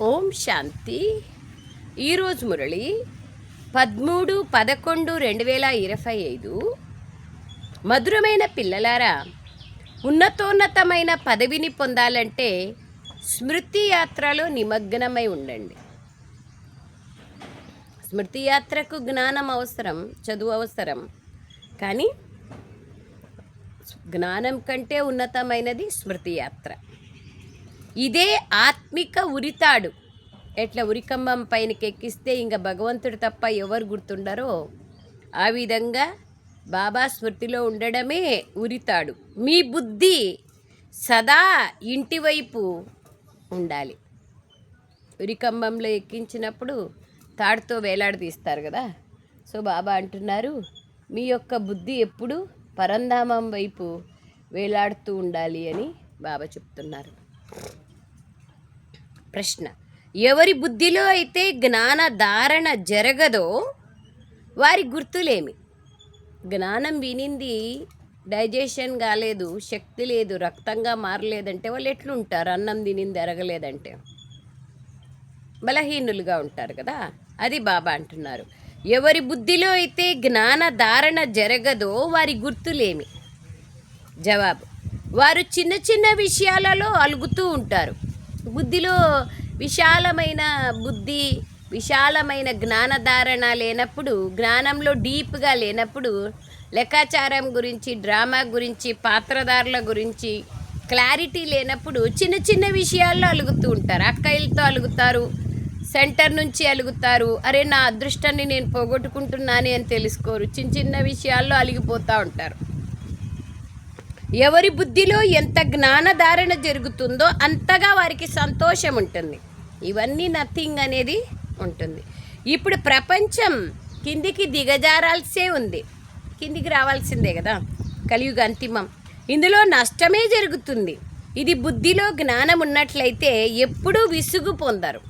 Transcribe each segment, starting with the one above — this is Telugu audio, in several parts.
ఓం శాంతి. ఈరోజు మురళి 13/11/2025. మధురమైన పిల్లలారా, ఉన్నతోన్నతమైన పదవిని పొందాలంటే స్మృతి యాత్రలో నిమగ్నమై ఉండండి. స్మృతి యాత్రకు జ్ఞానం అవసరం, చదువు అవసరం. కానీ జ్ఞానం కంటే ఉన్నతమైనది స్మృతి యాత్ర. ఇదే ఆత్మిక ఉరితాడు. ఎట్లా ఉరికంబం పైనకి ఎక్కిస్తే ఇంకా భగవంతుడు తప్ప ఎవరు గుర్తుండరో, ఆ విధంగా బాబా స్మృతిలో ఉండడమే ఉరితాడు. మీ బుద్ధి సదా ఇంటి వైపు ఉండాలి. ఉరికంబంలో ఎక్కించినప్పుడు తాడుతో వేలాడదీస్తారు కదా. సో బాబా అంటున్నారు, మీ యొక్క బుద్ధి ఎప్పుడు పరంధామం వైపు వేలాడుతూ ఉండాలి అని బాబా చెప్తున్నారు. ప్రశ్న: ఎవరి బుద్ధిలో అయితే జ్ఞాన ధారణ జరగదో వారి గుర్తులేమి? జ్ఞానం వినింది డైజెషన్ కాలేదు, శక్తి లేదు, రక్తంగా మారలేదంటే వాళ్ళు ఎట్లుంటారు? అన్నం తినింది ఎరగలేదంటే బలహీనులుగా ఉంటారు కదా. అది బాబా అంటున్నారు, ఎవరి బుద్ధిలో అయితే జ్ఞాన ధారణ జరగదో వారి గుర్తులేమి? జవాబు: వారు చిన్న చిన్న విషయాలలో అలుగుతూ ఉంటారు. బుద్ధిలో విశాలమైన బుద్ధి, విశాలమైన జ్ఞానధారణ లేనప్పుడు, జ్ఞానంలో డీప్గా లేనప్పుడు, లెక్కాచారం గురించి, డ్రామా గురించి, పాత్రధారుల గురించి క్లారిటీ లేనప్పుడు చిన్న చిన్న విషయాల్లో అలుగుతూ ఉంటారు. అక్కయ్యలతో అలుగుతారు, సెంటర్ నుంచి అలుగుతారు. అరే నా అదృష్టాన్ని నేను పోగొట్టుకుంటున్నాను అని తెలుసుకోరు. చిన్న చిన్న విషయాల్లో అలిగిపోతూ ఉంటారు. ఎవరి బుద్ధిలో ఎంత జ్ఞానధారణ జరుగుతుందో అంతగా వారికి సంతోషం ఉంటుంది. ఇవన్నీ నథింగ్ అనేది ఉంటుంది. ఇప్పుడు ప్రపంచం కిందికి దిగజారాల్సే ఉంది, కిందికి రావాల్సిందే కదా. కలియుగ అంతిమం. ఇందులో నష్టమే జరుగుతుంది. ఇది బుద్ధిలో జ్ఞానం ఉన్నట్లయితే ఎప్పుడూ విసుగు పొందరు.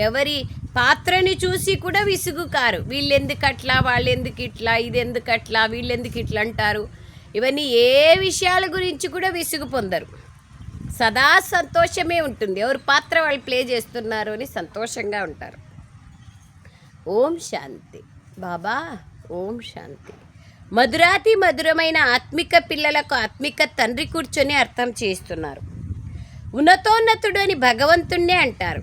ఎవరి పాత్రని చూసి కూడా విసుగు కారు. వీళ్ళెందుకు అట్లా, వాళ్ళెందుకు ఇట్లా, ఇది ఎందుకు అట్లా, వీళ్ళెందుకు ఇట్లా అంటారు. ఇవన్నీ ఏ విషయాల గురించి కూడా విసుగు పొందరు. సదా సంతోషమే ఉంటుంది. ఎవరు పాత్ర వాళ్ళు ప్లే చేస్తున్నారు అని సంతోషంగా ఉంటారు. ఓం శాంతి. బాబా ఓం శాంతి. మధురాతి మధురమైన ఆత్మిక పిల్లలకు ఆత్మిక తండ్రి కూర్చొని అర్థం చేస్తున్నారు. ఉన్నతోన్నతుడు అని భగవంతుణ్ణే అంటారు.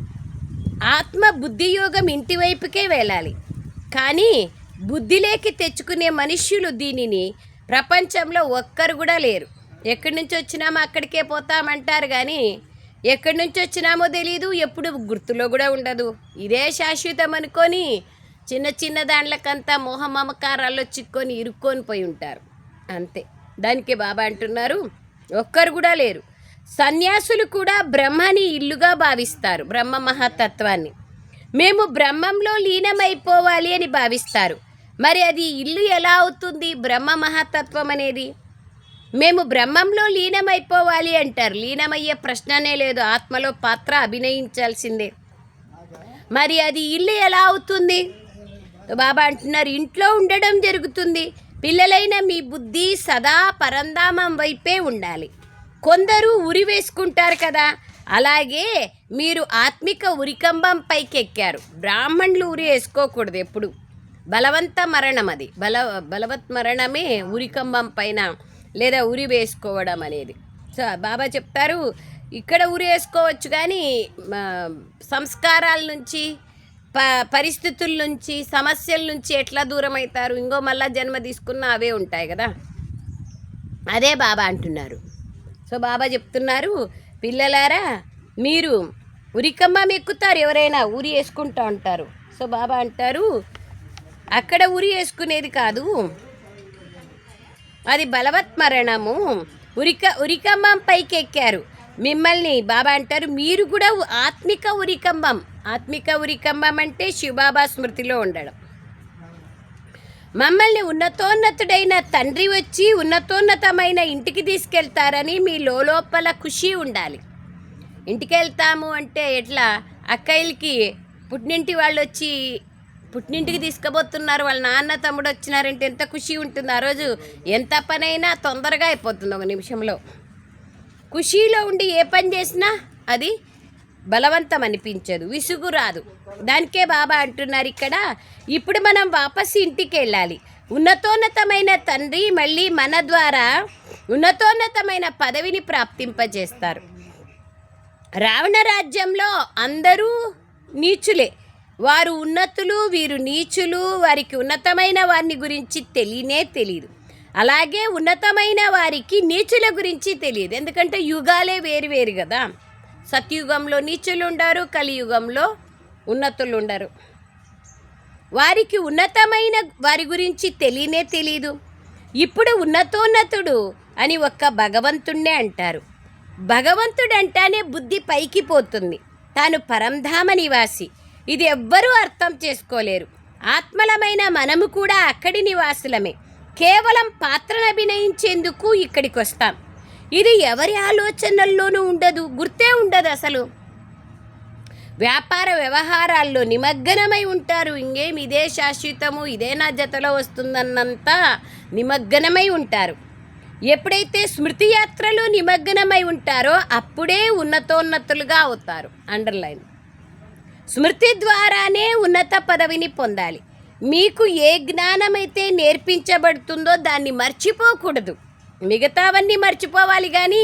ఆత్మ బుద్ధి యోగం ఇంటి వైపుకే వెళ్ళాలి. కానీ బుద్ధిలేకి తెచ్చుకునే మనుష్యులు దీనిని ప్రపంచంలో ఒక్కరు కూడా లేరు. ఎక్కడి నుంచి వచ్చినామో అక్కడికే పోతామంటారు, కానీ ఎక్కడి నుంచి వచ్చినామో తెలీదు, ఎప్పుడు గుర్తులో కూడా ఉండదు. ఇదే శాశ్వతం అనుకొని చిన్న చిన్న దాంట్లకంతా మోహ మమకారాల్లో చిక్కొని ఇరుక్కొని పోయి ఉంటారు. అంతే. దానికి బాబా అంటున్నారు, ఒక్కరు కూడా లేరు. సన్యాసులు కూడా బ్రహ్మని ఇల్లుగా భావిస్తారు. బ్రహ్మ మహాతత్వాన్ని మేము బ్రహ్మంలో లీనమైపోవాలి అని భావిస్తారు. మరి అది ఇల్లు ఎలా అవుతుంది? బ్రహ్మ మహాతత్వం అనేది మేము బ్రహ్మంలో లీనమైపోవాలి అంటారు. లీనమయ్యే ప్రశ్ననే లేదు. ఆత్మలో పాత్ర అభినయించాల్సిందే. మరి అది ఇల్లు ఎలా అవుతుంది? బాబా అంటున్నారు, ఇంట్లో ఉండడం జరుగుతుంది. పిల్లలైన మీ బుద్ధి సదా పరంధామం వైపే ఉండాలి. కొందరు ఉరి వేసుకుంటారు కదా, అలాగే మీరు ఆత్మిక ఉరికంబం పైకి ఎక్కారు. బ్రాహ్మణులు ఉరి వేసుకోకూడదు ఎప్పుడు. బలవంత మరణం అది. బలవత్ మరణమే ఉరికంబం పైన లేదా ఉరి వేసుకోవడం అనేది. సో బాబా చెప్తారు, ఇక్కడ ఉరి వేసుకోవచ్చు, కానీ సంస్కారాల నుంచి, పరిస్థితుల నుంచి, సమస్యల నుంచి ఎట్లా దూరం అవుతారు? ఇంకో మళ్ళా జన్మ తీసుకున్న అవే ఉంటాయి కదా. అదే బాబా అంటున్నారు. సో బాబా చెప్తున్నారు, పిల్లలారా మీరు ఉరికంబం ఎక్కుతారు, ఎవరైనా ఉరి వేసుకుంటూ ఉంటారు. సో బాబా అంటారు, అక్కడ ఉరి వేసుకునేది కాదు, అది బలవత్ మరణము. ఉరికంబం పైకి ఎక్కారు. మిమ్మల్ని బాబా అంటారు, మీరు కూడా ఆత్మిక ఉరికంబం. ఆత్మిక ఉరికంబం అంటే శివబాబా స్మృతిలో ఉండడం. మమ్మల్ని ఉన్నతోన్నతుడైన తండ్రి వచ్చి ఉన్నతోన్నతమైన ఇంటికి తీసుకెళ్తారని మీ లోపల ఖుషి ఉండాలి. ఇంటికి వెళ్తాము అంటే ఎట్లా? అక్కయ్యలకి పుట్టినింటి వాళ్ళు వచ్చి పుట్టినింటికి తీసుకుపోతున్నారు, వాళ్ళ నాన్న తమ్ముడు వచ్చినారంటే ఎంత ఖుషి ఉంటుంది. ఆ రోజు ఎంత పనైనా తొందరగా అయిపోతుంది, ఒక నిమిషంలో. ఖుషీలో ఉండి ఏ పని చేసినా అది బలవంతం అనిపించదు, విసుగు రాదు. దానికే బాబా అంటున్నారు ఇక్కడ, ఇప్పుడు మనం వాపసు ఇంటికి వెళ్ళాలి. ఉన్నతోన్నతమైన తండ్రి మళ్ళీ మన ద్వారా ఉన్నతోన్నతమైన పదవిని ప్రాప్తింపజేస్తారు. రావణ రాజ్యంలో అందరూ నీచులే, వారు ఉన్నతులు, వీరు నీచులు, వారికి ఉన్నతమైన వారిని గురించి తెలియదు. అలాగే ఉన్నతమైన వారికి నీచుల గురించి తెలియదు, ఎందుకంటే యుగాలే వేరు కదా. సత్యుగంలో నీచులు ఉండరు, కలియుగంలో ఉన్నతులు ఉండరు. వారికి ఉన్నతమైన వారి గురించి తెలియదు. ఇప్పుడు ఉన్నతోన్నతుడు అని ఒక్క భగవంతుణ్ణే అంటారు. భగవంతుడు అంటానే బుద్ధి పైకి పోతుంది, తాను పరంధామ నివాసి. ఇది ఎవ్వరూ అర్థం చేసుకోలేరు. ఆత్మలమైన మనము కూడా అక్కడి నివాసులమే, కేవలం పాత్రను అభినయించేందుకు ఇక్కడికి వస్తాం. ఇది ఎవరి ఆలోచనల్లోనూ ఉండదు, గుర్తే ఉండదు అసలు. వ్యాపార వ్యవహారాల్లో నిమగ్నమై ఉంటారు. ఇంకేం ఇదే శాశ్వతము, ఇదే నా జతలో వస్తుందన్నంత నిమగ్నమై ఉంటారు. ఎప్పుడైతే స్మృతి యాత్రలో నిమగ్నమై ఉంటారో అప్పుడే ఉన్నతోన్నతులుగా అవుతారు. అండర్లైన్. స్మృతి ద్వారానే ఉన్నత పదవిని పొందాలి. మీకు ఏ జ్ఞానమైతే నేర్పించబడుతుందో దాన్ని మర్చిపోకూడదు. మిగతావన్నీ మర్చిపోవాలి కానీ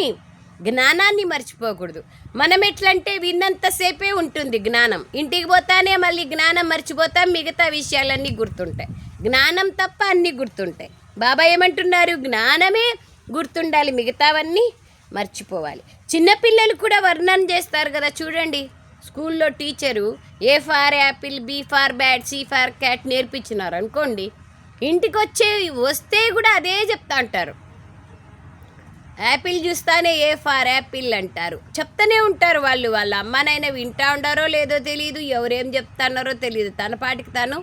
జ్ఞానాన్ని మర్చిపోకూడదు. మనం ఎట్లంటే విన్నంతసేపే ఉంటుంది జ్ఞానం, ఇంటికి పోతానే మళ్ళీ జ్ఞానం మర్చిపోతాం, మిగతా విషయాలన్నీ గుర్తుంటాయి. జ్ఞానం తప్ప అన్నీ గుర్తుంటాయి. బాబా ఏమంటున్నారు, జ్ఞానమే గుర్తుండాలి, మిగతావన్నీ మర్చిపోవాలి. చిన్నపిల్లలు కూడా వర్ణన చేస్తారు కదా, చూడండి. స్కూల్లో teacher A for apple, B for bat, C for cat నేర్పించినారు అనుకోండి, ఇంటికి వస్తే కూడా అదే చెప్తా అంటారు. యాపిల్ చూస్తానే ఏ ఫార్ యాపిల్ అంటారు, చెప్తానే ఉంటారు వాళ్ళు. వాళ్ళ అమ్మనైనా వింటా ఉండారో లేదో తెలియదు, ఎవరేం చెప్తున్నారో తెలియదు, తన పాటికి తాను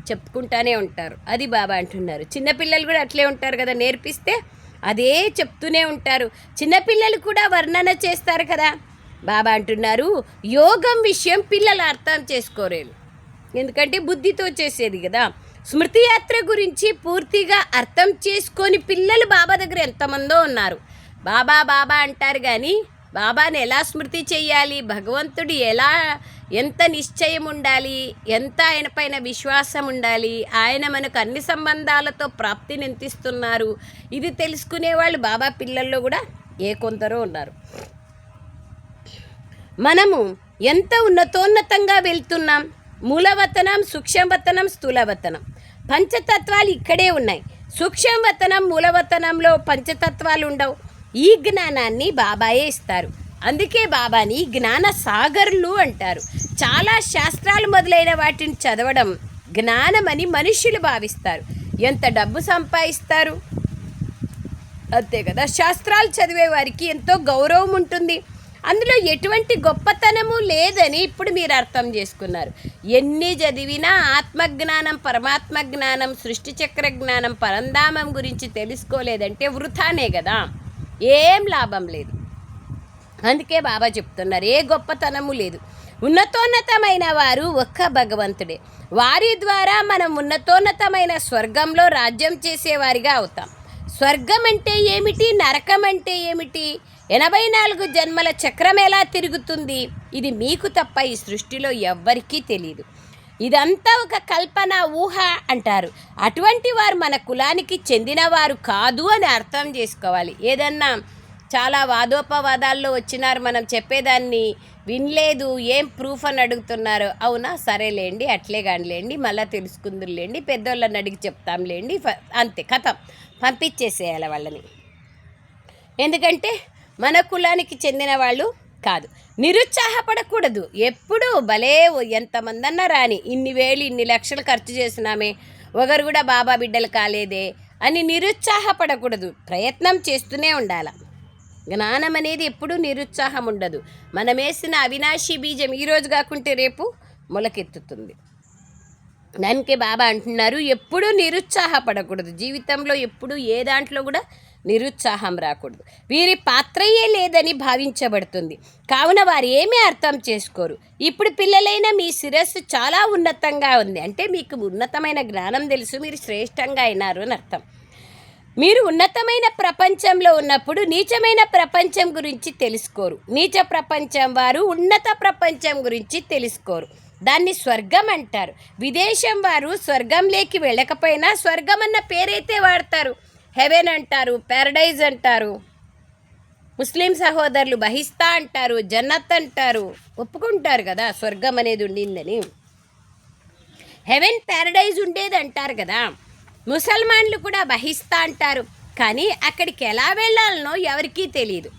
చెప్పుకుంటానే ఉంటారు. అది బాబా అంటున్నారు. చిన్నపిల్లలు కూడా అట్లే ఉంటారు కదా, నేర్పిస్తే అదే చెప్తూనే ఉంటారు. చిన్నపిల్లలు కూడా వర్ణన చేస్తారు కదా. బాబా అంటున్నారు, యోగం విషయం పిల్లలు అర్థం చేసుకోలేరు, ఎందుకంటే బుద్ధితో చేసేది కదా. స్మృతి యాత్ర గురించి పూర్తిగా అర్థం చేసుకొని పిల్లలు బాబా దగ్గర ఎంతమందో ఉన్నారు. బాబా బాబా అంటారు కానీ బాబాని ఎలా స్మృతి చెయ్యాలి, భగవంతుడు ఎంత నిశ్చయం ఉండాలి, ఎంత ఆయన పైన విశ్వాసం ఉండాలి, ఆయన మనకు అన్ని సంబంధాలతో ప్రాప్తిని ఎంత ఇస్తున్నారు, ఇది తెలుసుకునే వాళ్ళు బాబా పిల్లల్లో కూడా కొందరో ఉన్నారు. మనము ఎంత ఉన్నతోన్నతంగా వెళ్తున్నాం. మూలవతనం, సూక్ష్మవతనం, స్థూలవతనం, పంచతత్వాలు ఇక్కడే ఉన్నాయి. సూక్ష్మవతనం, మూలవతనంలో పంచతత్వాలు ఉండవు. ఈ జ్ఞానాన్ని బాబాయే ఇస్తారు. అందుకే బాబాని జ్ఞాన సాగర్లు అంటారు. చాలా శాస్త్రాలు మొదలైన వాటిని చదవడం జ్ఞానమని మనుషులు భావిస్తారు. ఎంత డబ్బు సంపాదిస్తారు అంతే కదా. శాస్త్రాలు చదివే వారికి ఎంతో గౌరవం ఉంటుంది, అందులో ఎటువంటి గొప్పతనము లేదని ఇప్పుడు మీరు అర్థం చేసుకున్నారు. ఎన్ని చదివినా ఆత్మజ్ఞానం, పరమాత్మ జ్ఞానం, సృష్టి చక్ర జ్ఞానం, పరంధామం గురించి తెలుసుకోలేదంటే వృథానే కదా, ఏం లాభం లేదు. అందుకే బాబా చెప్తున్నారు, ఏ గొప్పతనము లేదు. ఉన్నతోన్నతమైన వారు ఒక్క భగవంతుడే. వారి ద్వారా మనం ఉన్నతోన్నతమైన స్వర్గంలో రాజ్యం చేసేవారిగా అవుతాం. స్వర్గం అంటే ఏమిటి, నరకం అంటే ఏమిటి, 84 జన్మల చక్రం ఎలా తిరుగుతుంది, ఇది మీకు తప్ప ఈ సృష్టిలో ఎవ్వరికీ తెలియదు. ఇదంతా ఒక కల్పన, ఊహ అంటారు. అటువంటి వారు మన కులానికి చెందినవారు కాదు అని అర్థం చేసుకోవాలి. ఏదన్నా చాలా వాదోపవాదాల్లో వచ్చినారు, మనం చెప్పేదాన్ని వినలేదు, ఏం ప్రూఫ్ అని అడుగుతున్నారు. అవునా, సరేలేండి, అట్లే కానిలేండి, మళ్ళీ తెలుసుకుందులేండి, పెద్దోళ్ళని అడిగి చెప్తాంలేండి, అంతే కథం పంపించేసేయాలి వాళ్ళని. ఎందుకంటే మన కులానికి చెందిన వాళ్ళు కాదు. నిరుత్సాహపడకూడదు. ఎప్పుడు భలే ఎంతమందన్నా రాని, ఇన్ని వేలు ఇన్ని లక్షలు ఖర్చు చేసినామే, ఒకరు కూడా బాబా బిడ్డలు కాలేదే అని నిరుత్సాహపడకూడదు. ప్రయత్నం చేస్తూనే ఉండాలి. జ్ఞానం అనేది ఎప్పుడూ నిరుత్సాహం ఉండదు. మనం వేసిన అవినాశి బీజం ఈరోజు కాకుంటే రేపు మొలకెత్తుతుంది. దానికే బాబా అంటున్నారు, ఎప్పుడూ నిరుత్సాహపడకూడదు. జీవితంలో ఎప్పుడూ ఏ దాంట్లో కూడా నిరుత్సాహం రాకూడదు. వీరి పాత్రయే లేదని భావించబడుతుంది, కావున వారు ఏమీ అర్థం చేసుకోరు. ఇప్పుడు పిల్లలైన మీ శిరస్సు చాలా ఉన్నతంగా ఉంది అంటే మీకు ఉన్నతమైన జ్ఞానం తెలుసు, మీరు శ్రేష్టంగా అయినారు అని అర్థం. మీరు ఉన్నతమైన ప్రపంచంలో ఉన్నప్పుడు నీచమైన ప్రపంచం గురించి తెలుసుకోరు. నీచ ప్రపంచం వారు ఉన్నత ప్రపంచం గురించి తెలుసుకోరు. దాన్ని స్వర్గం అంటారు. విదేశం వారు స్వర్గంలోకి వెళ్ళకపోయినా స్వర్గం అన్న పేరైతే వాడతారు. హెవెన్ అంటారు, ప్యారడైజ్ అంటారు. ముస్లిం సహోదరులు బహిస్తా అంటారు, జన్నత్ అంటారు. ఒప్పుకుంటారు కదా స్వర్గం అనేది ఉండిందని. హెవెన్ ప్యారడైజ్ ఉండేది అంటారు కదా. ముసల్మాన్లు కూడా బహిస్తా అంటారు. కానీ అక్కడికి ఎలా వెళ్ళాలనో ఎవరికీ తెలియదు.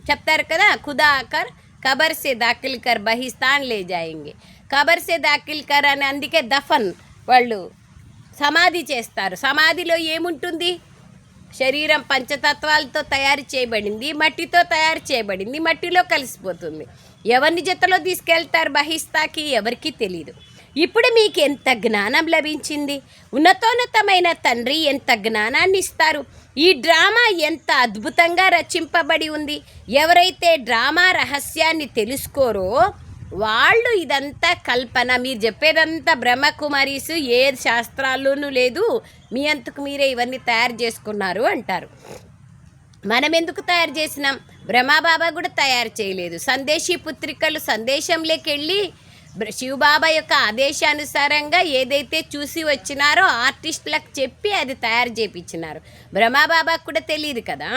చెప్తారు కదా, ఖుదా ఆకర్ కబర్ సే దాఖిల్ కర్ బహిస్తాన్ లే జాయింగే. కబర్ సే దాఖిల్ కర్ అని అందుకే దఫన్ వాళ్ళు సమాధి చేస్తారు. సమాధిలో ఏముంటుంది? శరీరం పంచతత్వాలతో తయారు చేయబడింది, మట్టితో తయారు చేయబడింది, మట్టిలో కలిసిపోతుంది. ఎవరిని జతలో తీసుకెళ్తారు బహిస్తాకి? ఎవరికీ తెలియదు. ఇప్పుడు మీకు ఎంత జ్ఞానం లభించింది. ఉన్నతోన్నతమైన తండ్రి ఎంత జ్ఞానాన్ని ఇస్తారు. ఈ డ్రామా ఎంత అద్భుతంగా రచింపబడి ఉంది. ఎవరైతే డ్రామా రహస్యాన్ని తెలుసుకోరో వాళ్ళు ఇదంతా కల్పన, మీరు చెప్పేదంతా బ్రహ్మకుమారీసు ఏ శాస్త్రాల్లోనూ లేదు, మీ అంతకు మీరే ఇవన్నీ తయారు చేసుకున్నారు అంటారు. మనం ఎందుకు తయారు చేసినాం? బ్రహ్మబాబా కూడా తయారు చేయలేదు. సందేశీ పుత్రికలు సందేశంలోకి వెళ్ళి శివబాబా యొక్క ఆదేశానుసారంగా ఏదైతే చూసి వచ్చినారో ఆర్టిస్టులకు చెప్పి అది తయారు చేయించినారు. బ్రహ్మబాబాకు కూడా తెలియదు కదా.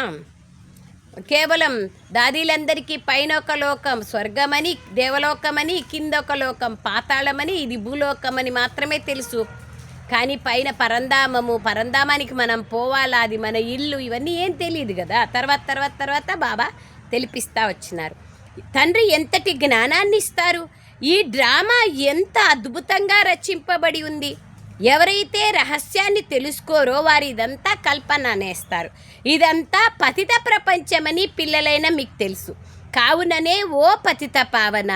కేవలం దాదీలందరికీ పైన ఒక లోకం స్వర్గమని, దేవలోకమని, కింద ఒక లోకం పాతాళమని, ఇది భూలోకమని మాత్రమే తెలుసు. కానీ పైన పరంధామానికి మనం పోవాలా, అది మన ఇల్లు, ఇవన్నీ ఏం తెలియదు కదా. తర్వాత బాబా తెలిపిస్తూ వచ్చినారు. తండ్రి ఎంతటి జ్ఞానాన్ని ఇస్తారు. ఈ డ్రామా ఎంత అద్భుతంగా రచింపబడి ఉంది. ఎవరైతే రహస్యాన్ని తెలుసుకోరో వారు ఇదంతా కల్పన అనేస్తారు. ఇదంతా పతిత ప్రపంచమని పిల్లలైన మీకు తెలుసు. కావుననే ఓ పతిత పావన,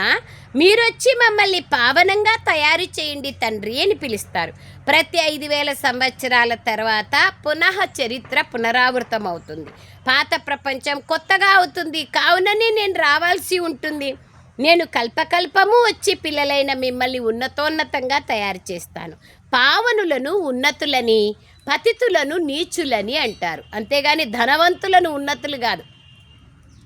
మీరొచ్చి మమ్మల్ని పావనంగా తయారు చేయండి తండ్రి అని పిలుస్తారు. ప్రతి 5000 సంవత్సరాల తర్వాత పునః చరిత్ర పునరావృతం అవుతుంది. పాత ప్రపంచం కొత్తగా అవుతుంది. కావుననే నేను రావాల్సి ఉంటుంది. నేను కల్పకల్పము వచ్చి పిల్లలైన మిమ్మల్ని ఉన్నతోన్నతంగా తయారు చేస్తాను. పావనులను ఉన్నతులని, పతితులను నీచులని అంటారు. అంతేగాని ధనవంతులను ఉన్నతులు కాదు.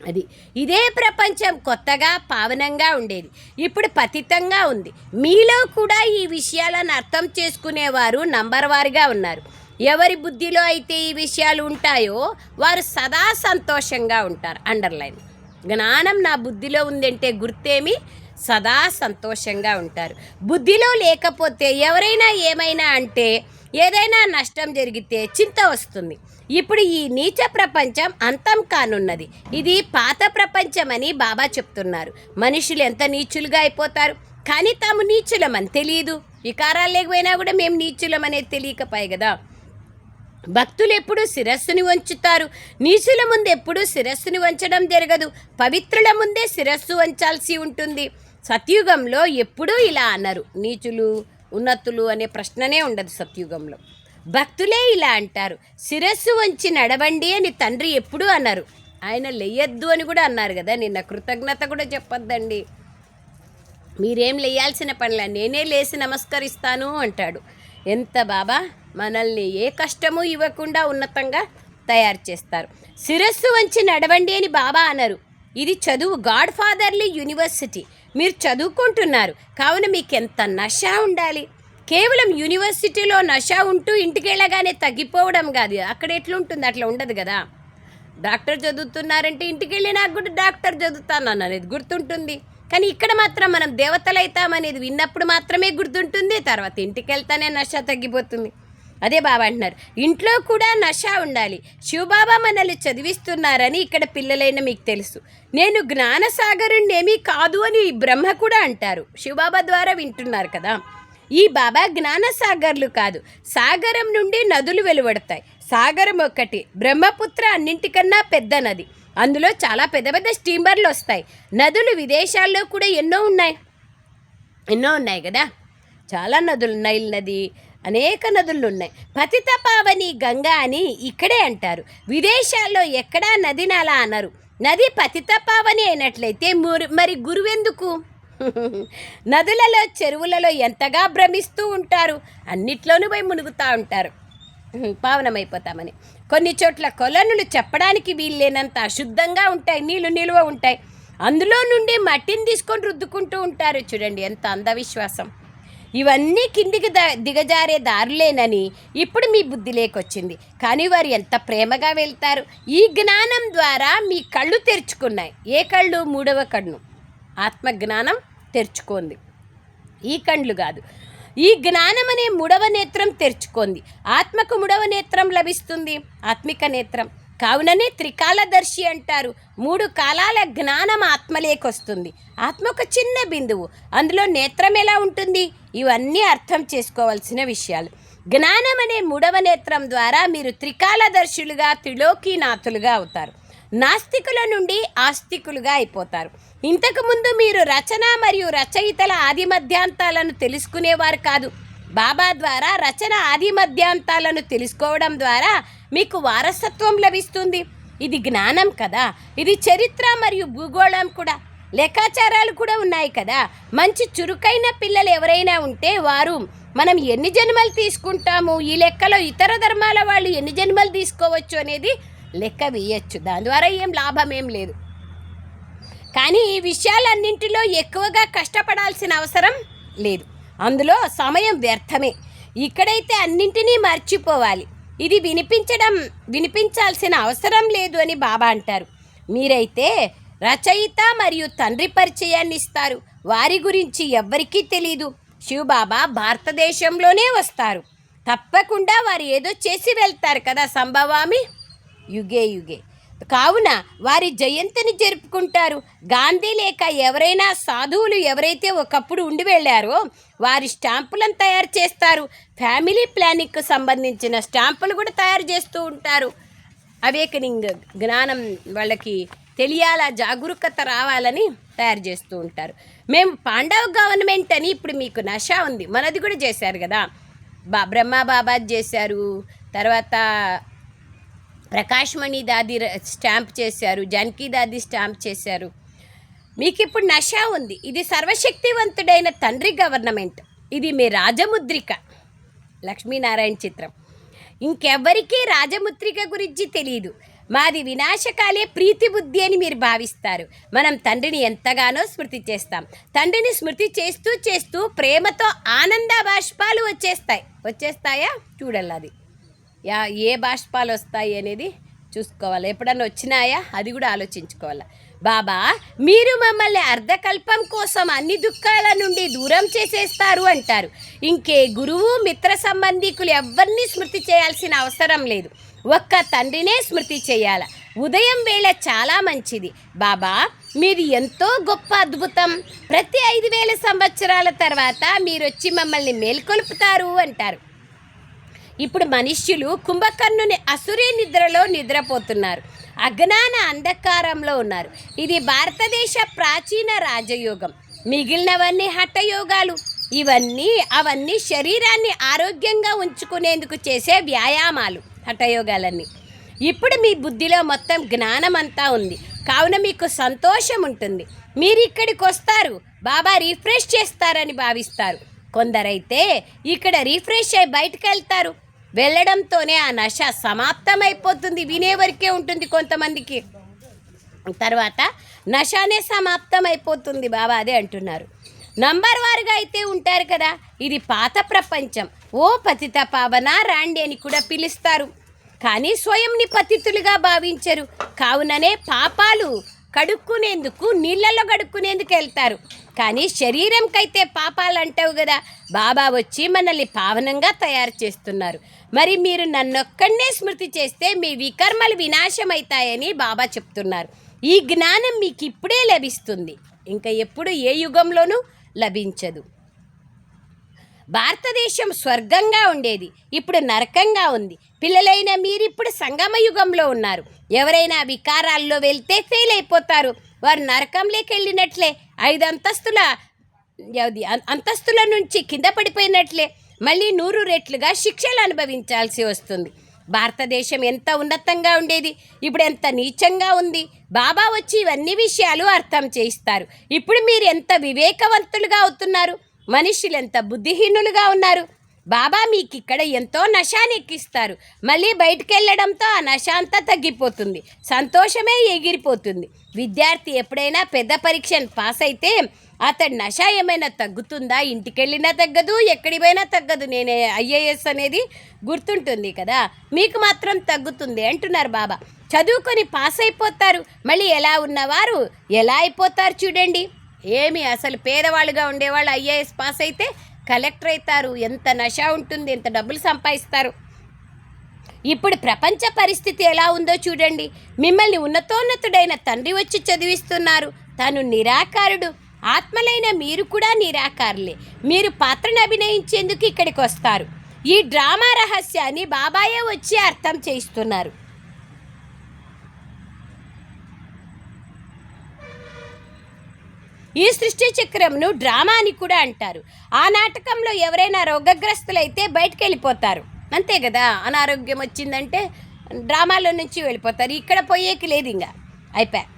అది ఇదే ప్రపంచం కొత్తగా పావనంగా ఉండేది, ఇప్పుడు పతితంగా ఉంది. మీలో కూడా ఈ విషయాలను అర్థం చేసుకునేవారు నంబర్ వారుగా ఉన్నారు. ఎవరి బుద్ధిలో అయితే ఈ విషయాలు ఉంటాయో వారు సదా సంతోషంగా ఉంటారు. అండర్లైన్. జ్ఞానం నా బుద్ధిలో ఉందంటే గుర్తేమి? సదా సంతోషంగా ఉంటారు. బుద్ధిలో లేకపోతే ఎవరైనా ఏమైనా అంటే, ఏదైనా నష్టం జరిగితే చింత వస్తుంది. ఇప్పుడు ఈ నీచ ప్రపంచం అంతం కానున్నది. ఇది పాత ప్రపంచం అని బాబా చెప్తున్నారు. మనుషులు ఎంత నీచులుగా అయిపోతారు. కానీ తాము నీచులమని తెలియదు. వికారాలు లేకపోయినా కూడా మేము నీచులమనేది తెలియకపోయాయి కదా. భక్తులు ఎప్పుడూ శిరస్సుని వంచుతారు. నీచుల ముందు ఎప్పుడూ శిరస్సుని వంచడం జరగదు. పవిత్రుల ముందే శిరస్సు వంచాల్సి ఉంటుంది. సత్యుగంలో ఎప్పుడూ ఇలా అన్నారు. నీచులు ఉన్నతులు అనే ప్రశ్ననే ఉండదు సత్యుగంలో. భక్తులే ఇలా అంటారు. శిరస్సు వంచి నడవండి అని తండ్రి ఎప్పుడూ అన్నారు. ఆయన లేయద్దు అని కూడా అన్నారు కదా. నిన్న కృతజ్ఞత కూడా చెప్పొద్దండి, మీరేం లేయాల్సిన పనిలా, నేనే లేచి నమస్కరిస్తాను అంటాడు. ఎంత బాబా మనల్ని ఏ కష్టము ఇవ్వకుండా ఉన్నతంగా తయారు చేస్తారు. శిరస్సు వంచి నడవండి అని బాబా అన్నారు. ఇది చదువు, గాడ్ ఫాదర్లీ యూనివర్సిటీ. మీరు చదువుకుంటున్నారు కావున మీకు ఎంత నష ఉండాలి. కేవలం యూనివర్సిటీలో నష ఉంటూ ఇంటికి వెళ్ళగానే తగ్గిపోవడం కాదు. అక్కడ ఎట్లుంటుంది? అట్లా ఉండదు కదా. డాక్టర్ చదువుతున్నారంటే ఇంటికి వెళ్ళి నాకు కూడా డాక్టర్ చదువుతాను అనేది గుర్తుంటుంది. కానీ ఇక్కడ మాత్రం మనం దేవతలైతామనేది విన్నప్పుడు మాత్రమే గుర్తుంటుంది. తర్వాత ఇంటికి వెళ్తానే నష తగ్గిపోతుంది. అదే బాబా అంటున్నారు, ఇంట్లో కూడా నష ఉండాలి. శివబాబా మనల్ని చదివిస్తున్నారని ఇక్కడ పిల్లలైన మీకు తెలుసు. నేను జ్ఞానసాగరుణ్ణి ఏమీ కాదు అని బ్రహ్మ కూడా అంటారు. శివబాబా ద్వారా వింటున్నారు కదా. ఈ బాబా జ్ఞానసాగర్లు కాదు, సాగరం నుండి నదులు వెలువడతాయి. సాగరం ఒక్కటి, బ్రహ్మపుత్ర అన్నింటికన్నా పెద్ద నది. అందులో చాలా పెద్ద పెద్ద స్టీమర్లు వస్తాయి. నదులు విదేశాల్లో కూడా ఎన్నో ఉన్నాయి కదా. చాలా నదులు, నైల్ నది, అనేక నదులు ఉన్నాయి. పతిత పావని గంగా అని ఇక్కడే అంటారు. విదేశాల్లో ఎక్కడా నదిని అలా అనరు. నది పతిత పావని అయినట్లయితే మరి గురువెందుకు? నదులలో చెరువులలో ఎంతగా భ్రమిస్తూ ఉంటారు. అన్నిట్లోనూ పోయి మునుగుతూ ఉంటారు పావనమైపోతామని. కొన్ని చోట్ల కొలనులు చెప్పడానికి వీల్లేనంత అశుద్ధంగా ఉంటాయి, నీళ్లు నిల్వ ఉంటాయి. అందులో నుండి మట్టిని తీసుకొని రుద్దుకుంటూ ఉంటారు. చూడండి ఎంత అంధవిశ్వాసం. ఇవన్నీ కిందికి దిగజారే దారులేనని ఇప్పుడు మీ బుద్ధిలోకొచ్చింది. కానీ వారు ఎంత ప్రేమగా వెళ్తారు. ఈ జ్ఞానం ద్వారా మీ కళ్ళు తెరుచుకున్నాయి. ఏ కళ్ళు? మూడవ కన్ను, ఆత్మజ్ఞానం తెరుచుకోండి. ఈ కండ్లు కాదు, ఈ జ్ఞానం అనే మూడవ నేత్రం తెరుచుకోండి. ఆత్మకు మూడవ నేత్రం లభిస్తుంది, ఆత్మిక నేత్రం. కావుననే త్రికాలదర్శి అంటారు. 3 కాలాల జ్ఞానం ఆత్మలేకొస్తుంది. ఆత్మ ఒక చిన్న బిందువు, అందులో నేత్రం ఎలా ఉంటుంది? ఇవన్నీ అర్థం చేసుకోవాల్సిన విషయాలు. జ్ఞానం అనే మూడవ నేత్రం ద్వారా మీరు త్రికాలదర్శులుగా, త్రిలోకీనాథులుగా అవుతారు. నాస్తికుల నుండి ఆస్తికులుగా అయిపోతారు. ఇంతకుముందు మీరు రచన మరియు రచయితల ఆది మధ్యాంతాలను తెలుసుకునేవారు కాదు. బాబా ద్వారా రచన ఆది మధ్యాంతాలను తెలుసుకోవడం ద్వారా మీకు వారసత్వం లభిస్తుంది. ఇది జ్ఞానం కదా. ఇది చరిత్ర మరియు భూగోళం కూడా, లెక్కాచారాలు కూడా ఉన్నాయి కదా. మంచి చురుకైన పిల్లలు ఎవరైనా ఉంటే వారు మనం ఎన్ని జన్మలు తీసుకుంటాము, ఈ లెక్కలో ఇతర ధర్మాల వాళ్ళు ఎన్ని జన్మలు తీసుకోవచ్చు అనేది లెక్క వేయచ్చు. దాని ద్వారా లాభం ఏం లేదు. కానీ ఈ విషయాలన్నింటిలో ఎక్కువగా కష్టపడాల్సిన అవసరం లేదు. అందులో సమయం వ్యర్థమే. ఇక్కడైతే అన్నింటినీ మర్చిపోవాలి. ఇది వినిపించాల్సిన అవసరం లేదు అని బాబా అంటారు. మీరైతే రచయిత మరియు తండ్రి పరిచయాన్ని ఇస్తారు. వారి గురించి ఎవ్వరికీ తెలీదు. శివబాబా భారతదేశంలోనే వస్తారు. తప్పకుండా వారు ఏదో చేసి వెళ్తారు కదా, సంభవామి యుగే యుగే. కావున వారి జయంతిని జరుపుకుంటారు. గాంధీ లేక ఎవరైనా సాధువులు ఎవరైతే ఒకప్పుడు ఉండి వెళ్ళారో వారి స్టాంపులను తయారు చేస్తారు. ఫ్యామిలీ ప్లానింగ్కు సంబంధించిన స్టాంపులు కూడా తయారు చేస్తూ ఉంటారు. అవేకనింగ్ జ్ఞానం వాళ్ళకి తెలియాలా, జాగరూకత రావాలని తయారు చేస్తూ ఉంటారు. మేము పాండవ గవర్నమెంట్ అని ఇప్పుడు మీకు నషా ఉంది, మనది కూడా చేశారు కదా. బ్రహ్మ బాబా చేశారు, తర్వాత ప్రకాశ్మణి దాది స్టాంప్ చేశారు, జానకి దాది స్టాంప్ చేశారు. మీకు ఇప్పుడు నషా ఉంది. ఇది సర్వశక్తివంతుడైన తండ్రి గవర్నమెంట్. ఇది మీ రాజముద్రిక, లక్ష్మీనారాయణ చిత్రం. ఇంకెవ్వరికీ రాజముద్రిక గురించి తెలియదు. మాది వినాశకాలే ప్రీతి బుద్ధి అని మీరు భావిస్తారు. మనం తండ్రిని ఎంతగానో స్మృతి చేస్తాం. తండ్రిని స్మృతి చేస్తూ చేస్తూ ప్రేమతో ఆనంద బాష్పాలు వచ్చేస్తాయా చూడాలి. అది ఏ బాష్పాలు వస్తాయి అనేది చూసుకోవాలి. ఎప్పుడన్నా వచ్చినాయా అది కూడా ఆలోచించుకోవాలి. బాబా మీరు మమ్మల్ని అర్ధకల్పం కోసం అన్ని దుఃఖాల నుండి దూరం చేసేస్తారు అంటారు. ఇంకే గురువు మిత్ర సంబంధికులు ఎవరిని స్మృతి చేయాల్సిన అవసరం లేదు. ఒక్క తండ్రినే స్మృతి చేయాలి. ఉదయం వేళ చాలా మంచిది. బాబా మీది ఎంతో గొప్ప అద్భుతం. ప్రతి 5000 సంవత్సరాల తర్వాత మీరు వచ్చి మమ్మల్ని మేల్కొల్పుతారు అంటారు. ఇప్పుడు మనుష్యులు కుంభకర్ణుని అసురీ నిద్రలో నిద్రపోతున్నారు. అజ్ఞాన అంధకారంలో ఉన్నారు. ఇది భారతదేశ ప్రాచీన రాజయోగం. మిగిలినవన్నీ హఠయోగాలు. అవన్నీ శరీరాన్ని ఆరోగ్యంగా ఉంచుకునేందుకు చేసే వ్యాయామాలు, హఠయోగాలన్నీ. ఇప్పుడు మీ బుద్ధిలో మొత్తం జ్ఞానం అంతా ఉంది. కావున మీకు సంతోషం ఉంటుంది. మీరు ఇక్కడికి వస్తారు, బాబా రిఫ్రెష్ చేస్తారని భావిస్తారు. కొందరైతే ఇక్కడ రిఫ్రెష్ అయి బయటకు వెళ్తారు. వెళ్ళడంతోనే ఆ నష సమాప్తమైపోతుంది. వినేవరకే ఉంటుంది కొంతమందికి. తర్వాత నషానే సమాప్తమైపోతుంది. బాబా అదే అంటున్నారు. నంబర్ వారుగా అయితే ఉంటారు కదా. ఇది పాత ప్రపంచం. ఓ పతిత పావన రాండి అని కూడా పిలుస్తారు. కానీ స్వయంని పతితులుగా భావించరు. కావుననే పాపాలు కడుక్కునేందుకు నీళ్ళల్లో కడుక్కునేందుకు వెళ్తారు. కానీ శరీరంకైతే పాపాలు అంటావు కదా. బాబా వచ్చి మనల్ని పావనంగా తయారు చేస్తున్నారు. మరి మీరు నన్నొక్కడనే స్మృతి చేస్తే మీ వికర్మలు వినాశమవుతాయని బాబా చెప్తున్నారు. ఈ జ్ఞానం మీకు ఇప్పుడే లభిస్తుంది, ఇంకా ఎప్పుడు ఏ యుగంలోనూ లభించదు. భారతదేశం స్వర్గంగా ఉండేది, ఇప్పుడు నరకంగా ఉంది. పిల్లలైన మీరిప్పుడు సంగమ యుగంలో ఉన్నారు. ఎవరైనా వికారాల్లో వెళ్తే ఫెయిల్ అయిపోతారు. వారు నరకంలోకి వెళ్ళినట్లే. 5 అంతస్తుల నుంచి కింద పడిపోయినట్లే. మళ్ళీ 100 రెట్లుగా శిక్షలు అనుభవించాల్సి వస్తుంది. భారతదేశం ఎంత ఉన్నతంగా ఉండేది, ఇప్పుడు ఎంత నీచంగా ఉంది. బాబా వచ్చి ఇవన్నీ విషయాలు అర్థం చేయిస్తారు. ఇప్పుడు మీరు ఎంత వివేకవంతులుగా అవుతున్నారు. మనుషులు ఎంత బుద్ధిహీనులుగా ఉన్నారు. బాబా మీకు ఇక్కడ ఎంతో నశాన్ని ఎక్కిస్తారు. మళ్ళీ బయటికి వెళ్ళడంతో ఆ నశ అంతా తగ్గిపోతుంది, సంతోషమే ఎగిరిపోతుంది. విద్యార్థి ఎప్పుడైనా పెద్ద పరీక్షను పాస్ అయితే అతడి నశ ఏమైనా తగ్గుతుందా? ఇంటికి వెళ్ళినా తగ్గదు, ఎక్కడికి పోయినా తగ్గదు. నేను ఐఏఎస్ అనేది గుర్తుంటుంది కదా, మీకు మాత్రం తగ్గుతుంది అంటున్నారు బాబా. చదువుకొని పాస్ అయిపోతారు, మళ్ళీ ఎలా ఉన్నవారు ఎలా అయిపోతారు చూడండి. ఏమి అసలు పేదవాళ్ళుగా ఉండేవాళ్ళు ఐఏఎస్ పాస్ అయితే కలెక్టర్ అవుతారు. ఎంత నశ ఉంటుంది, ఎంత డబ్బులు సంపాదిస్తారు. ఇప్పుడు ప్రపంచ పరిస్థితి ఎలా ఉందో చూడండి. మిమ్మల్ని ఉన్నతోన్నతుడైన తండ్రి వచ్చి చదివిస్తున్నారు. తను నిరాకారుడు. ఆత్మలైన మీరు కూడా నిరాకారులే. మీరు పాత్రను అభినయించేందుకు ఇక్కడికి వస్తారు. ఈ డ్రామా రహస్యాన్ని బాబాయే వచ్చి అర్థం చేయిస్తున్నారు. ఈ సృష్టి చక్రంను డ్రామా అని కూడా అంటారు. ఆ నాటకంలో ఎవరైనా రోగగ్రస్తులైతే బయటకు వెళ్ళిపోతారు, అంతే కదా. అనారోగ్యం వచ్చిందంటే డ్రామాలో నుంచి వెళ్ళిపోతారు. ఇక్కడ పోయేకి లేదు, ఇంకా అయిపోయా.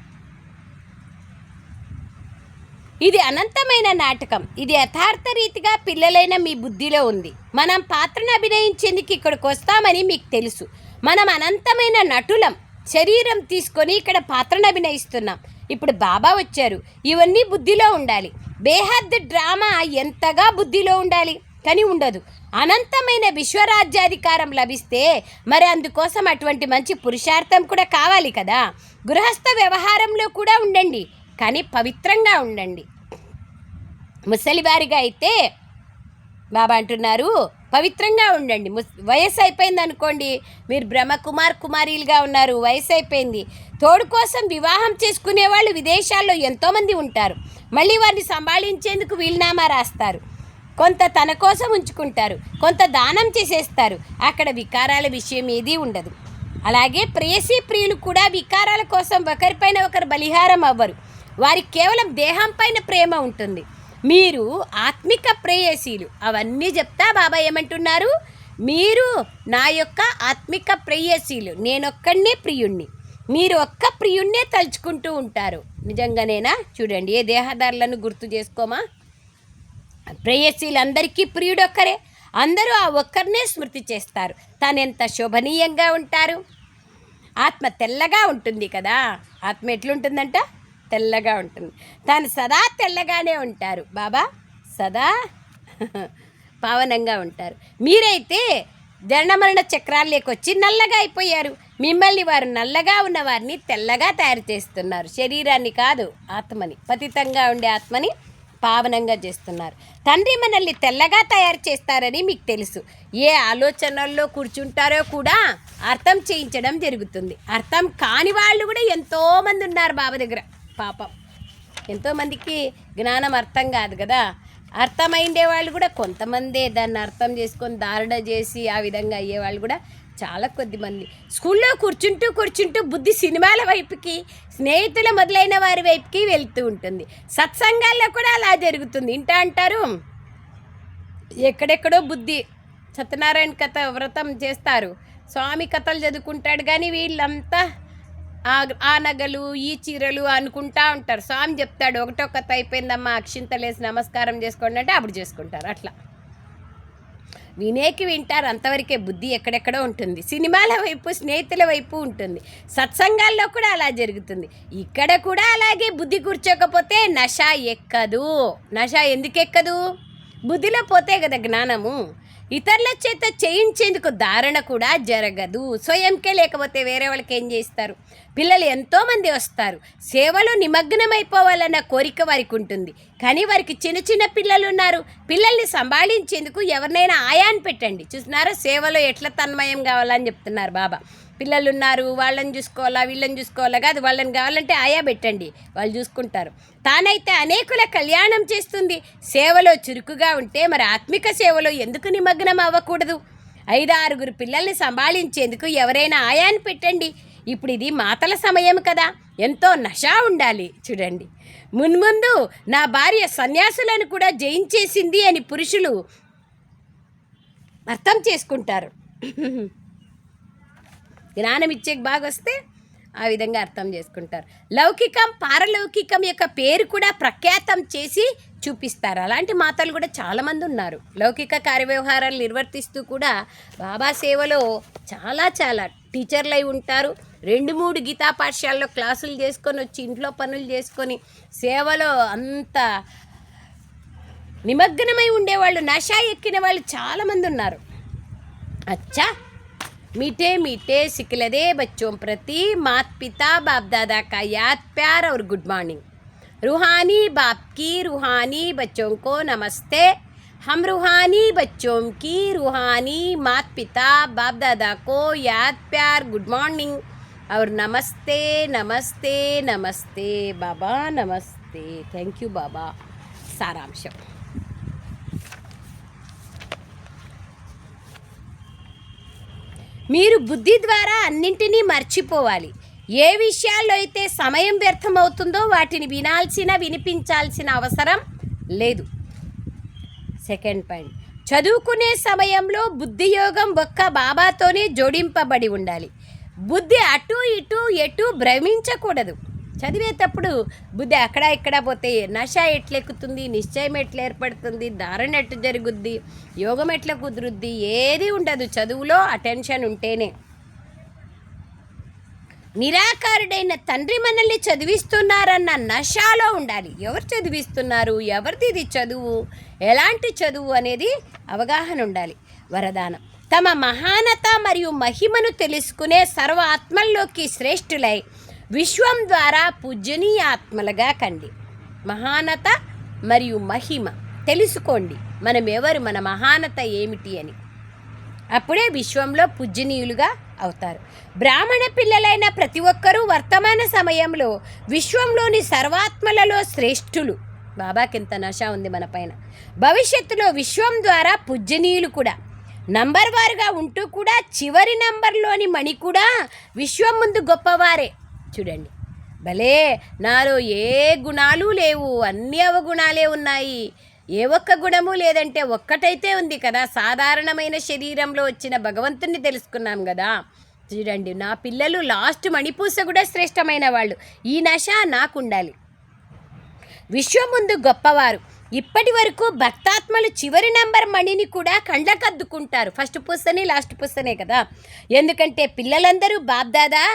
ఇది అనంతమైన నాటకం. ఇది యథార్థ రీతిగా పిల్లలైన మీ బుద్ధిలో ఉంది. మనం పాత్రను అభినయించేందుకు ఇక్కడికి వస్తామని మీకు తెలుసు. మనం అనంతమైన నటులం. శరీరం తీసుకొని ఇక్కడ పాత్రను అభినయిస్తున్నాం. ఇప్పుడు బాబా వచ్చారు. ఇవన్నీ బుద్ధిలో ఉండాలి. బేహద్ డ్రామా ఎంతగా బుద్ధిలో ఉండాలి, కానీ ఉండదు. అనంతమైన విశ్వరాజ్యాధికారం లభిస్తే మరి అందుకోసం అటువంటి మంచి పురుషార్థం కూడా కావాలి కదా. గృహస్థ వ్యవహారంలో కూడా ఉండండి, కానీ పవిత్రంగా ఉండండి. ముసలివారిగా అయితే బాబా అంటున్నారు పవిత్రంగా ఉండండి. వయసు అయిపోయింది అనుకోండి, మీరు బ్రహ్మకుమార్ కుమారీలుగా ఉన్నారు, వయసు అయిపోయింది. తోడు కోసం వివాహం చేసుకునే వాళ్ళు విదేశాల్లో ఎంతోమంది ఉంటారు. మళ్ళీ వారిని సంభాళించేందుకు వీలునామా రాస్తారు. కొంత తన కోసం ఉంచుకుంటారు, కొంత దానం చేసేస్తారు. అక్కడ వికారాల విషయం ఏదీ ఉండదు. అలాగే ప్రేయసీ ప్రియులు కూడా వికారాల కోసం ఒకరిపైన ఒకరు బలిహారం అవ్వరు. వారికి కేవలం దేహం పైన ప్రేమ ఉంటుంది. మీరు ఆత్మిక ప్రేయసీలు. అవన్నీ చెప్తా బాబా ఏమంటున్నారు, మీరు నా యొక్క ఆత్మిక ప్రేయసీలు. నేనొక్కడినే ప్రియుణ్ణి, మీరు ఒక్క ప్రియుణ్ణే తలుచుకుంటూ ఉంటారు. నిజంగానేనా? చూడండి, ఏ దేహదారులను గుర్తు చేసుకోమా? ప్రేయసీలందరికీ ప్రియుడొక్కరే. అందరూ ఆ ఒక్కరినే స్మృతి చేస్తారు. తను ఎంత శోభనీయంగా ఉంటారు. ఆత్మ తెల్లగా ఉంటుంది కదా. ఆత్మ ఎట్లుంటుందంట? తెల్లగా ఉంటుంది. తాను సదా తెల్లగానే ఉంటారు. బాబా సదా పావనంగా ఉంటారు. మీరైతే జనమరణ చక్రాల్లోకి వచ్చి నల్లగా అయిపోయారు. మిమ్మల్ని వారు నల్లగా ఉన్న వారిని తెల్లగా తయారు చేస్తున్నారు. శరీరాన్ని కాదు, ఆత్మని, పతితంగా ఉండే ఆత్మని పావనంగా చేస్తున్నారు. తండ్రి మనల్ని తెల్లగా తయారు చేస్తారని మీకు తెలుసు. ఏ ఆలోచనల్లో కూర్చుంటారో కూడా అర్థం చేయించడం జరుగుతుంది. అర్థం కాని వాళ్ళు కూడా ఎంతోమంది ఉన్నారు బాబా దగ్గర. పాపం ఎంతోమందికి జ్ఞానం అర్థం కాదు కదా. అర్థమైండే వాళ్ళు కూడా కొంతమందే దాన్ని అర్థం చేసుకొని ధారణ చేసి ఆ విధంగా అయ్యేవాళ్ళు కూడా చాలా కొద్దిమంది. స్కూల్లో కూర్చుంటూ బుద్ధి సినిమాల వైపుకి, స్నేహితుల మొదలైన వారి వైపుకి వెళ్తూ ఉంటుంది. సత్సంగాల్లో కూడా అలా జరుగుతుంది. ఇంటా అంటారు ఎక్కడెక్కడో బుద్ధి. సత్యనారాయణ కథ వ్రతం చేస్తారు, స్వామి కథలు చదువుకుంటాడు, కానీ వీళ్ళంతా ఆ నగలు ఈ చీరలు అనుకుంటా ఉంటారు. స్వామి చెప్తాడు ఒకటో కథ అయిపోయిందమ్మా, అక్షింతలేసి నమస్కారం చేసుకోండి అంటే అప్పుడు చేసుకుంటారు. అట్లా వినేకి వింటారు, అంతవరకే. బుద్ధి ఎక్కడెక్కడో ఉంటుంది. సినిమాల వైపు, స్నేహితుల వైపు ఉంటుంది. సత్సంగాల్లో కూడా అలా జరుగుతుంది. ఇక్కడ కూడా అలాగే. బుద్ధి కూర్చోకపోతే నశ ఎక్కదు. నశ ఎందుకు ఎక్కదు? బుద్ధిలో పోతే కదా జ్ఞానము. ఇతరుల చేత చేయించేందుకు ధారణ కూడా జరగదు. స్వయంకే లేకపోతే వేరే వాళ్ళకి ఏం చేస్తారు? పిల్లలు ఎంతోమంది వస్తారు, సేవలో నిమగ్నమైపోవాలన్న కోరిక వారికి ఉంటుంది. కానీ వారికి చిన్న చిన్న పిల్లలు ఉన్నారు. పిల్లల్ని సంభాళించేందుకు ఎవరినైనా ఆయాన్ని పెట్టండి. చూస్తున్నారా సేవలో ఎట్లా తన్మయం కావాలని చెప్తున్నారు బాబా. పిల్లలు ఉన్నారు, వాళ్ళని చూసుకోవాలా వీళ్ళని చూసుకోవాలా కాదు, వాళ్ళని కావాలంటే ఆయా పెట్టండి, వాళ్ళు చూసుకుంటారు. తానైతే అనేకుల కళ్యాణం చేస్తుంది. సేవలో చురుకుగా ఉంటే మరి ఆత్మిక సేవలో ఎందుకు నిమగ్నం అవ్వకూడదు? 5-6 పిల్లల్ని సంభాళించేందుకు ఎవరైనా ఆయాన్ని పెట్టండి. ఇప్పుడు ఇది మాతల సమయం కదా, ఎంతో నశ ఉండాలి. చూడండి, మున్ముందు నా భార్య సన్యాసులను కూడా జయించేసింది అని పురుషులు అర్థం చేసుకుంటారు. జ్ఞానం ఇచ్చేకి బాగా వస్తే ఆ విధంగా అర్థం చేసుకుంటారు. లౌకికం పారలౌకికం యొక్క పేరు కూడా ప్రఖ్యాతం చేసి చూపిస్తారు. అలాంటి మాతలు కూడా చాలామంది ఉన్నారు. లౌకిక కార్యవ్యవహారాలు నిర్వర్తిస్తూ కూడా బాబా సేవలో చాలా టీచర్లు అయి ఉంటారు. 2-3 గీతా పాఠశాలలో క్లాసులు చేసుకొని వచ్చి ఇంట్లో పనులు చేసుకొని సేవలో అంత నిమగ్నమై ఉండేవాళ్ళు, నషా ఎక్కిన వాళ్ళు చాలామంది ఉన్నారు. అచ్చా मीठे मीठे सिखलदे बच्चों प्रति माता पिता बाप दादा का याद प्यार और गुड मॉर्निंग। रूहानी बाप की रूहानी बच्चों को नमस्ते। हम रूहानी बच्चों की रूहानी माता पिता बाप दादा को याद प्यार गुड मॉर्निंग और नमस्ते नमस्ते नमस्ते बाबा नमस्ते। थैंक यू बाबा। सारांशम మీరు బుద్ధి ద్వారా అన్నింటినీ మర్చిపోవాలి. ఏ విషయాల్లో అయితే సమయం వ్యర్థమవుతుందో వాటిని వినిపించాల్సిన అవసరం లేదు. సెకండ్ పాయింట్, చదువుకునే సమయంలో బుద్ధి యోగం ఒక్క బాబాతోనే జోడింపబడి ఉండాలి. బుద్ధి అటు ఇటు ఎటు భ్రమించకూడదు. చదివేటప్పుడు బుద్ధి అక్కడ ఇక్కడ పోతే నష ఎట్లెక్కుతుంది, నిశ్చయం ఎట్లా ఏర్పడుతుంది, ధారణ ఎట్లా జరుగుద్ది, యోగం ఎట్లా కుదురుద్ది, ఏది ఉండదు. చదువులో అటెన్షన్ ఉంటేనే. నిరాకారుడైన తండ్రి మనల్ని చదివిస్తున్నారన్న నషాలో ఉండాలి. ఎవరు చదివిస్తున్నారు, ఎవరిది ఇది చదువు, ఎలాంటి చదువు అనేది అవగాహన ఉండాలి. వరదానం, తమ మహానత మరియు మహిమను తెలుసుకునే సర్వ ఆత్మల్లోకి శ్రేష్ఠులై విశ్వం ద్వారా పూజనీయ ఆత్మలుగా కండి. మహానత మరియు మహిమ తెలుసుకోండి. మనం ఎవరు, మన మహానత ఏమిటి అని. అప్పుడే విశ్వంలో పూజనీయులుగా అవుతారు. బ్రాహ్మణ పిల్లలైన ప్రతి ఒక్కరూ వర్తమాన సమయంలో విశ్వంలోని సర్వాత్మలలో శ్రేష్ఠులు. బాబాకి ఎంత నష ఉంది మన పైన. భవిష్యత్తులో విశ్వం ద్వారా పూజనీయులు కూడా. నంబర్ వారుగా ఉంటూ కూడా చివరి నంబర్లోని మణి కూడా విశ్వం ముందు గొప్పవారే. చూడండి, భలే నాలో ఏ గుణాలు లేవు, అన్ని అవగుణాలే ఉన్నాయి. ఏ ఒక్క గుణము లేదంటే ఒక్కటైతే ఉంది కదా. సాధారణమైన శరీరంలో వచ్చిన భగవంతుని తెలుసుకున్నాం కదా. చూడండి, నా పిల్లలు లాస్ట్ మణిపూస కూడా శ్రేష్టమైన వాళ్ళు. ఈ నష నాకు ఉండాలి. విశ్వం ముందు గొప్పవారు. ఇప్పటి వరకు భక్తాత్మలు చివరి నంబర్ మణిని కూడా కండ్లకద్దుకుంటారు. ఫస్ట్ పుస్తనే లాస్ట్ పుస్తనే కదా. ఎందుకంటే పిల్లలందరూ బాబ్దాదా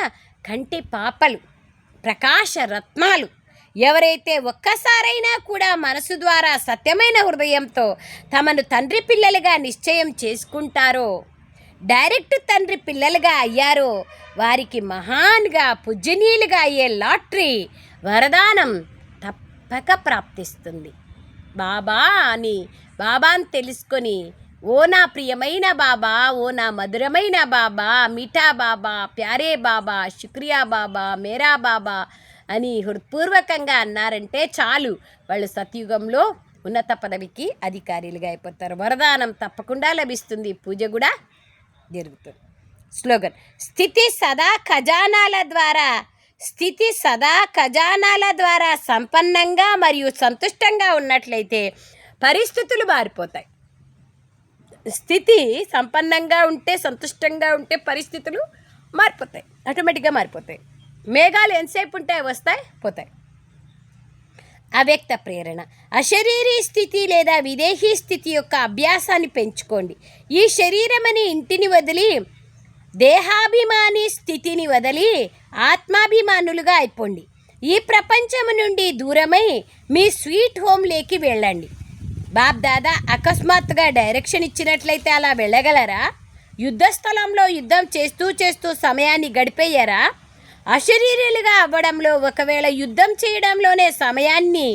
కంటి పాపలు, ప్రకాశ రత్నాలు. ఎవరైతే ఒక్కసారైనా కూడా మనసు ద్వారా సత్యమైన హృదయంతో తమను తండ్రి పిల్లలుగా నిశ్చయం చేసుకుంటారో, డైరెక్ట్ తండ్రి పిల్లలుగా అయ్యారో, వారికి మహాన్గా పూజనీయులుగా అయ్యే లాటరీ వరదానం తప్పక ప్రాప్తిస్తుంది. బాబాని తెలుసుకొని, ఓ నా ప్రియమైన బాబా, ఓ నా మధురమైన బాబా, మీఠా బాబా, ప్యారే బాబా, శుక్రియా బాబా, మేరా బాబా అని హృత్పూర్వకంగా అన్నారంటే చాలు, వాళ్ళు సత్యుగంలో ఉన్నత పదవికి అధికారులుగా అయిపోతారు. వరదానం తప్పకుండా లభిస్తుంది. పూజ కూడా జరుగుతుంది. స్లోగన్, స్థితి సదా ఖజానాల ద్వారా సంపన్నంగా మరియు సంతుష్టంగా ఉన్నట్లయితే పరిస్థితులు మారిపోతాయి. స్థితి సంపన్నంగా ఉంటే, సంతుష్టంగా ఉంటే పరిస్థితులు మారిపోతాయి, ఆటోమేటిక్గా మారిపోతాయి. మేఘాలు ఎంతసేపు ఉంటాయి, వస్తాయి, పోతాయి. అవ్యక్త ప్రేరణ, అశరీరీ స్థితి లేదా విదేహీ స్థితి యొక్క అభ్యాసాన్ని పెంచుకోండి. ఈ శరీరం అనే ఇంటిని వదిలి, దేహాభిమాని స్థితిని వదిలి ఆత్మాభిమానులుగా అయిపోండి. ఈ ప్రపంచం నుండి దూరమై మీ స్వీట్ హోమ్లోకి వెళ్ళండి. బాప్ దాదా అకస్మాత్తుగా డైరెక్షన్ ఇచ్చినట్లయితే అలా వెళ్ళగలరా? యుద్ధ స్థలంలో యుద్ధం చేస్తూ సమయాన్ని గడిపేయరా? అశరీరులుగా అవ్వడంలో, ఒకవేళ యుద్ధం చేయడంలోనే సమయాన్ని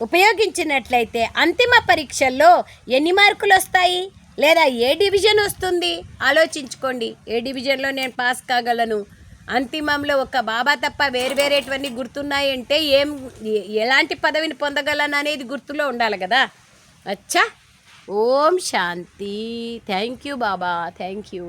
ఉపయోగించినట్లయితే అంతిమ పరీక్షల్లో ఎన్ని మార్కులు వస్తాయి, లేదా ఏ డివిజన్ వస్తుంది ఆలోచించుకోండి. ఏ డివిజన్లో నేను పాస్ కాగలను? అంతిమంలో ఒక బాబా తప్ప వేరేటివన్నీ గుర్తున్నాయి అంటే ఎలాంటి పదవిని పొందగలను అనేది గుర్తులో ఉండాలి కదా. అచ్చా, ఓం శాంతి. థ్యాంక్ యూ బాబా, థ్యాంక్ యూ.